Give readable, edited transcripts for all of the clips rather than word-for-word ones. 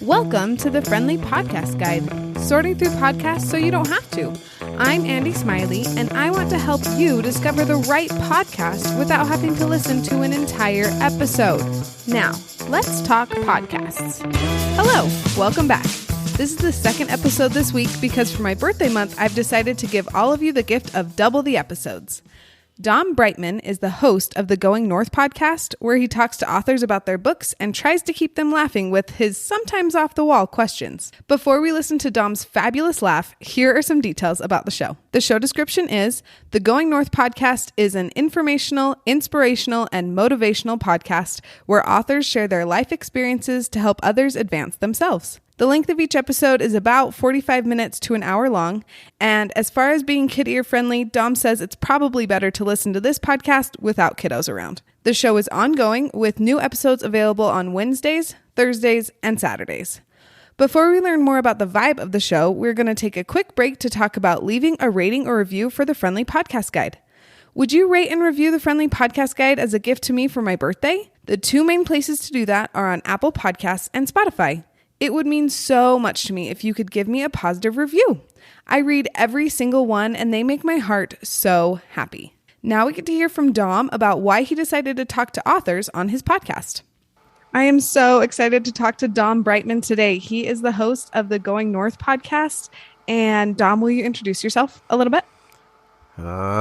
Welcome to the Friendly Podcast Guide, sorting through podcasts so you don't have to. I'm Andy Smiley, and I want to help you discover the right podcast without having to listen to an entire episode. Now, let's talk podcasts. Hello, welcome back. This is the second episode this week because for my birthday month, I've decided to give all of you the gift of double the episodes. Dom Brightman is the host of the Going North podcast, where he talks to authors about their books and tries to keep them laughing with his sometimes off-the-wall questions. Before we listen to Dom's fabulous laugh, here are some details about the show. The show description is, the Going North podcast is an informational, inspirational, and motivational podcast where authors share their life experiences to help others advance themselves. The length of each episode is about 45 minutes to an hour long, and as far as being kid-ear friendly, Dom says it's probably better to listen to this podcast without kiddos around. The show is ongoing, with new episodes available on Wednesdays, Thursdays, and Saturdays. Before we learn more about the vibe of the show, we're going to take a quick break to talk about leaving a rating or review for the Friendly Podcast Guide. Would you rate and review the Friendly Podcast Guide as a gift to me for my birthday? The two main places to do that are on Apple Podcasts and Spotify. It would mean so much to me if you could give me a positive review. I read every single one and they make my heart so happy. Now we get to hear from Dom about why he decided to talk to authors on his podcast. I am so excited to talk to Dom Brightman today. He is the host of the Going North podcast. And Dom, will you introduce yourself a little bit?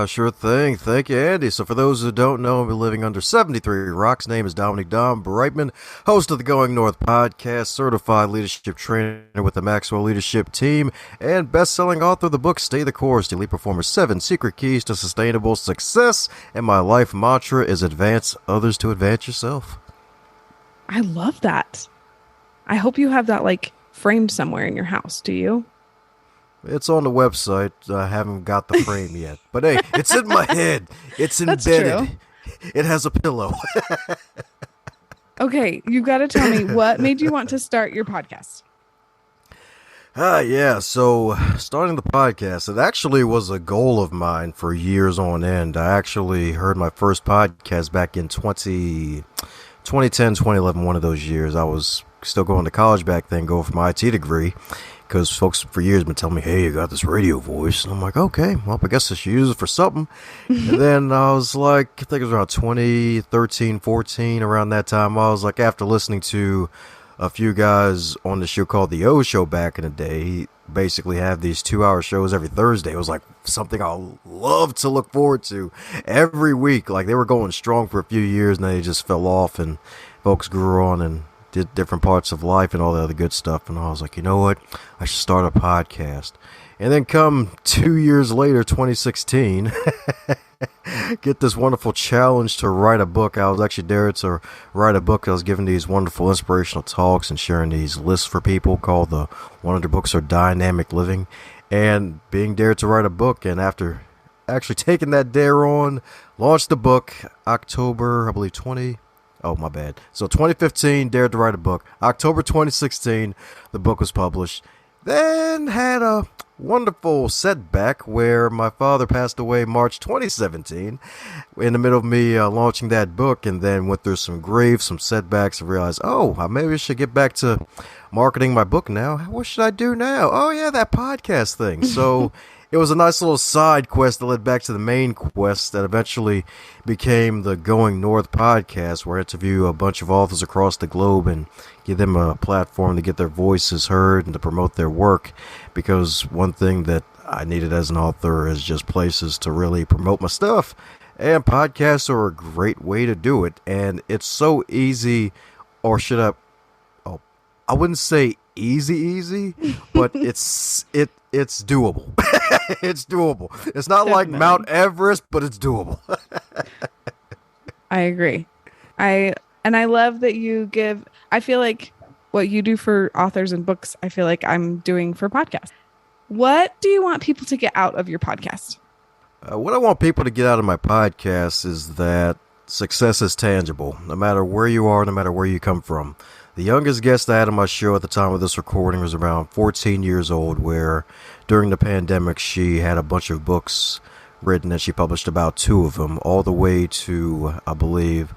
Sure thing. Thank you, Andy. So for those who don't know, I've been living under 73 rocks. Name is Dom Brightman, host of the Going North podcast, certified leadership trainer with the Maxwell Leadership Team, and best-selling author of the book Stay the Course, Elite Performers 7 Secret Keys to Sustainable Success. And my life mantra is advance others to advance yourself. I love that. I hope you have that framed somewhere in your house. Do you? It's on the website. I haven't got the frame yet. But hey, it's in my head. It's embedded. It has a pillow. Okay, you got to tell me, what made you want to start your podcast? Yeah, so starting the podcast, it actually was a goal of mine for years on end. I actually heard my first podcast back in 2010, 2011, one of those years. I was still going to college back then, going for my IT degree. Because folks for years been telling me, hey, you got this radio voice. And I'm like, okay, well, I guess I should use it for something. And then I was like, I think it was around 2013, 14, around that time. I was like, after listening to a few guys on the show called The O Show back in the day, he basically had these 2-hour shows every Thursday. It was like something I love to look forward to every week. Like they were going strong for a few years and then they just fell off and folks grew on and did different parts of life and all the other good stuff. And I was like, you know what? I should start a podcast. And then come 2 years later, 2016, get this wonderful challenge to write a book. I was actually there to write a book. I was giving these wonderful inspirational talks and sharing these lists for people called the 100 Books or Dynamic Living, and being dared to write a book. And after actually taking that dare on, launched the book October, I believe, my bad. So 2015, dared to write a book. October 2016, the book was published. Then had a wonderful setback where my father passed away March 2017 in the middle of me launching that book, and then went through some grief, some setbacks, and realized, maybe I should get back to marketing my book now. What should I do now? Oh, yeah, that podcast thing. So it was a nice little side quest that led back to the main quest that eventually became the Going North podcast, where I interview a bunch of authors across the globe and give them a platform to get their voices heard and to promote their work. Because one thing that I needed as an author is just places to really promote my stuff. And podcasts are a great way to do it. And it's so easy, or should I wouldn't say easy, but it's doable. It's doable. It's not Definitely. Like Mount Everest, but it's doable. I agree. I love that I feel like what you do for authors and books, I feel like I'm doing for podcasts. What do you want people to get out of your podcast? What I want people to get out of my podcast is that success is tangible, no matter where you are, no matter where you come from. The youngest guest I had on my show at the time of this recording was around 14 years old, where during the pandemic, she had a bunch of books written and she published about 2 of them, all the way to, I believe,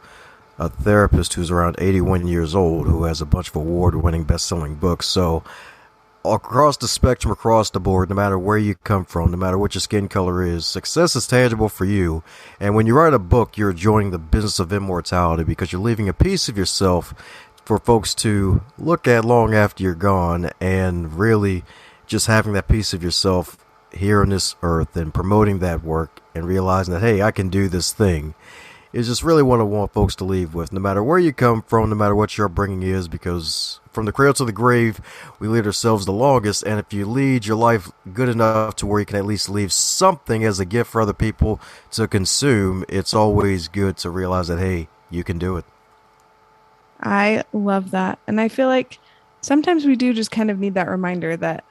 a therapist who's around 81 years old who has a bunch of award-winning best-selling books. So across the spectrum, across the board, no matter where you come from, no matter what your skin color is, success is tangible for you. And when you write a book, you're joining the business of immortality because you're leaving a piece of yourself for folks to look at long after you're gone, and really just having that piece of yourself here on this earth and promoting that work and realizing that, hey, I can do this thing, is just really what I want folks to leave with, no matter where you come from, no matter what your upbringing is, because from the cradle to the grave, we lead ourselves the longest. And if you lead your life good enough to where you can at least leave something as a gift for other people to consume, it's always good to realize that, hey, you can do it. I love that. And I feel like sometimes we do just kind of need that reminder that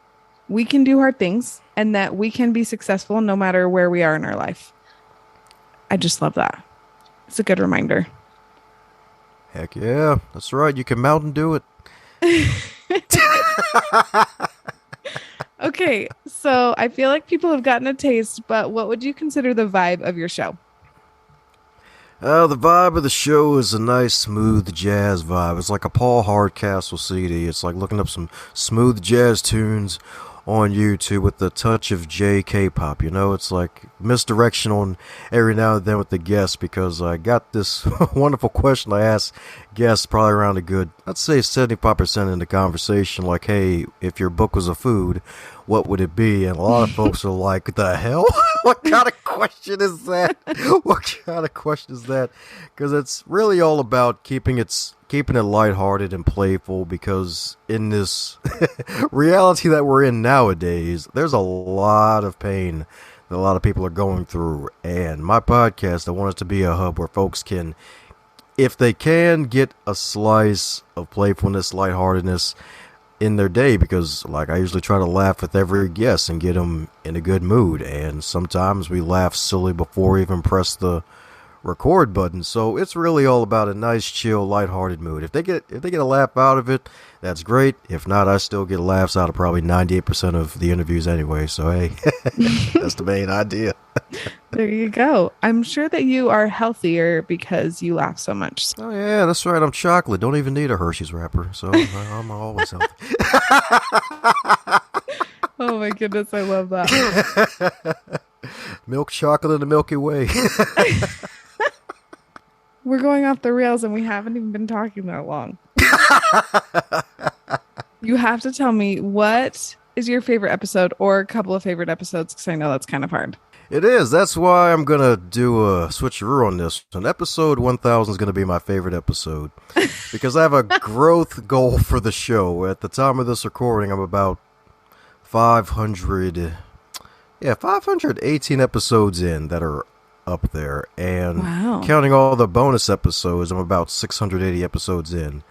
we can do hard things and that we can be successful no matter where we are in our life. I just love that. It's a good reminder. Heck yeah, that's right. You can mount and do it. Okay, so I feel like people have gotten a taste, but what would you consider the vibe of your show? The vibe of the show is a nice, smooth jazz vibe. It's like a Paul Hardcastle CD. It's like looking up some smooth jazz tunes on YouTube with the touch of K-pop. You know, it's like misdirection on every now and then with the guests, because I got this wonderful question I asked guests probably around a good, I'd say 75% in the conversation, like, hey, if your book was a food, what would it be? And a lot of folks are like, the hell? What kind of question is that? What kind of question is that? Because it's really all about keeping it lighthearted and playful, because in this reality that we're in nowadays, there's a lot of pain that a lot of people are going through. And my podcast, I want it to be a hub where folks can, if they can, get a slice of playfulness, lightheartedness in their day, because like I usually try to laugh with every guest and get them in a good mood, and sometimes we laugh silly before we even press the record button. So it's really all about a nice, chill, lighthearted mood. If they get a laugh out of it, that's great. If not, I still get laughs out of probably 98% of the interviews anyway. So hey, that's the main idea. There you go. I'm sure that you are healthier because you laugh so much. Oh yeah, that's right. I'm chocolate. Don't even need a Hershey's wrapper, so I'm always healthy. Oh my goodness, I love that. Milk chocolate in the Milky Way. We're going off the rails and we haven't even been talking that long. You have to tell me, what is your favorite episode or a couple of favorite episodes? Because I know that's kind of hard. It is. That's why I'm going to do a switcheroo on this. And episode 1000 is going to be my favorite episode because I have a growth goal for the show. At the time of this recording, I'm about 518 episodes in that are up there. And counting all the bonus episodes, I'm about 680 episodes in.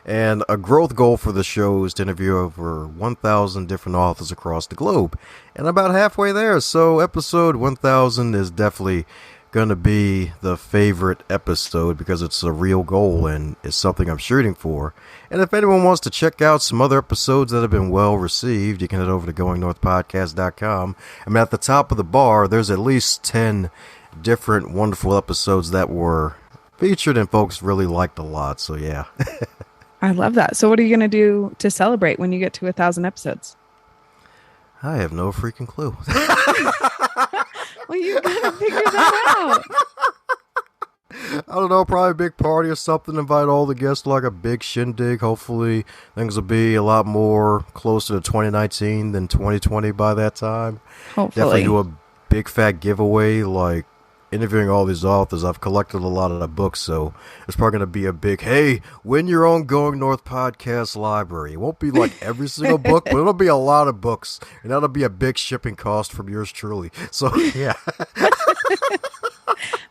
And a growth goal for the show is to interview over 1,000 different authors across the globe. And about halfway there. So episode 1000 is definitely going to be the favorite episode because it's a real goal and it's something I'm shooting for. And if anyone wants to check out some other episodes that have been well received, you can head over to goingnorthpodcast.com. I mean, at the top of the bar, there's at least 10 different wonderful episodes that were featured and folks really liked a lot. So yeah. I love that. So what are you going to do to celebrate when you get to 1,000 episodes? I have no freaking clue. Well, you got to figure that out. I don't know, probably a big party or something. Invite all the guests to like a big shindig. Hopefully things will be a lot more closer to 2019 than 2020 by that time. Hopefully. Definitely do a big fat giveaway, like interviewing all these authors. I've collected a lot of the books, so it's probably going to be a big, hey, win your own Going North podcast library. It won't be like every single book, but it'll be a lot of books, and that'll be a big shipping cost from yours truly. So, yeah.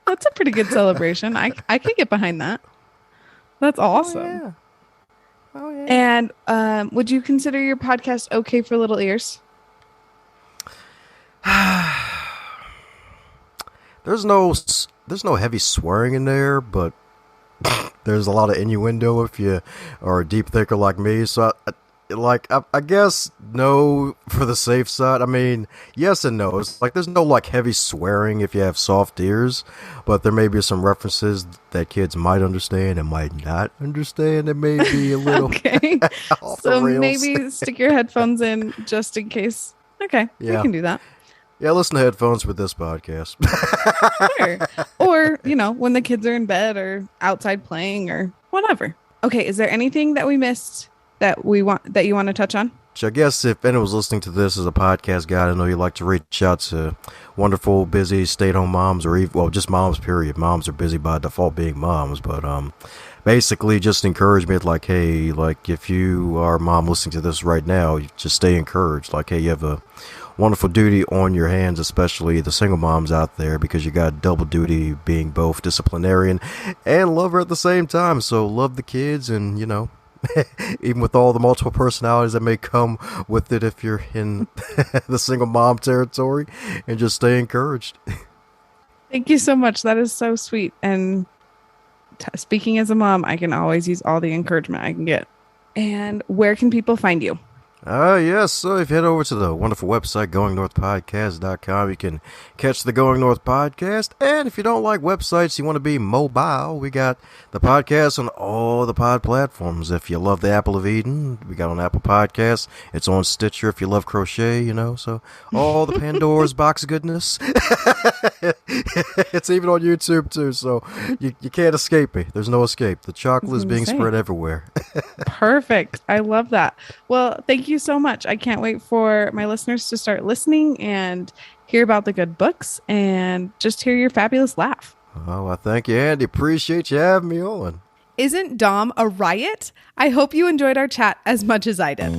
That's a pretty good celebration. I can get behind that. That's awesome. Oh, yeah. And would you consider your podcast okay for little ears? There's no heavy swearing in there, but there's a lot of innuendo if you are a deep thinker like me. So Like, I guess no for the safe side. I mean, yes and no. It's like there's no like heavy swearing if you have soft ears, but there may be some references that kids might understand and might not understand. It may be a little Okay. off the So rails. maybe stick your headphones in just in case. Okay, we Yeah. can do that. Yeah, listen to headphones with this podcast. Sure. Or, when the kids are in bed or outside playing or whatever. Okay, is there anything that we missed that you want to touch on? I guess if anyone was listening to this as a podcast guy, I know you like to reach out to wonderful, busy stay-at-home moms, or even, well, just moms, period. Moms are busy by default being moms, but basically just encourage me like, hey, like if you are a mom listening to this right now, you just stay encouraged. Like, hey, you have a wonderful duty on your hands, especially the single moms out there, because you got double duty being both disciplinarian and lover at the same time. So love the kids and, even with all the multiple personalities that may come with it if you're in the single mom territory, and just stay encouraged. Thank you so much. That is so sweet. And speaking as a mom, I can always use all the encouragement I can get. And where can people find you? Yes, so if you head over to the wonderful website, goingnorthpodcast.com, you can catch the Going North podcast. And if you don't like websites, you want to be mobile, we got the podcast on all the pod platforms. If you love the Apple of Eden, we got on Apple Podcasts. It's on Stitcher if you love crochet, so all the Pandora's box goodness. It's even on YouTube, too, so you can't escape me. There's no escape. The chocolate is being spread everywhere. Perfect. I love that. Well, thank you so much. I can't wait for my listeners to start listening and hear about the good books and just hear your fabulous laugh. Oh, well, thank you, Andy. Appreciate you having me on. Isn't Dom a riot? I hope you enjoyed our chat as much as I did.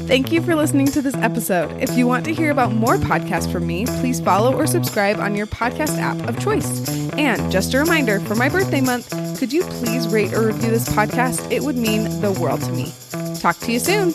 Thank you for listening to this episode. If you want to hear about more podcasts from me, please follow or subscribe on your podcast app of choice. And just a reminder, for my birthday month, could you please rate or review this podcast? It would mean the world to me. Talk to you soon.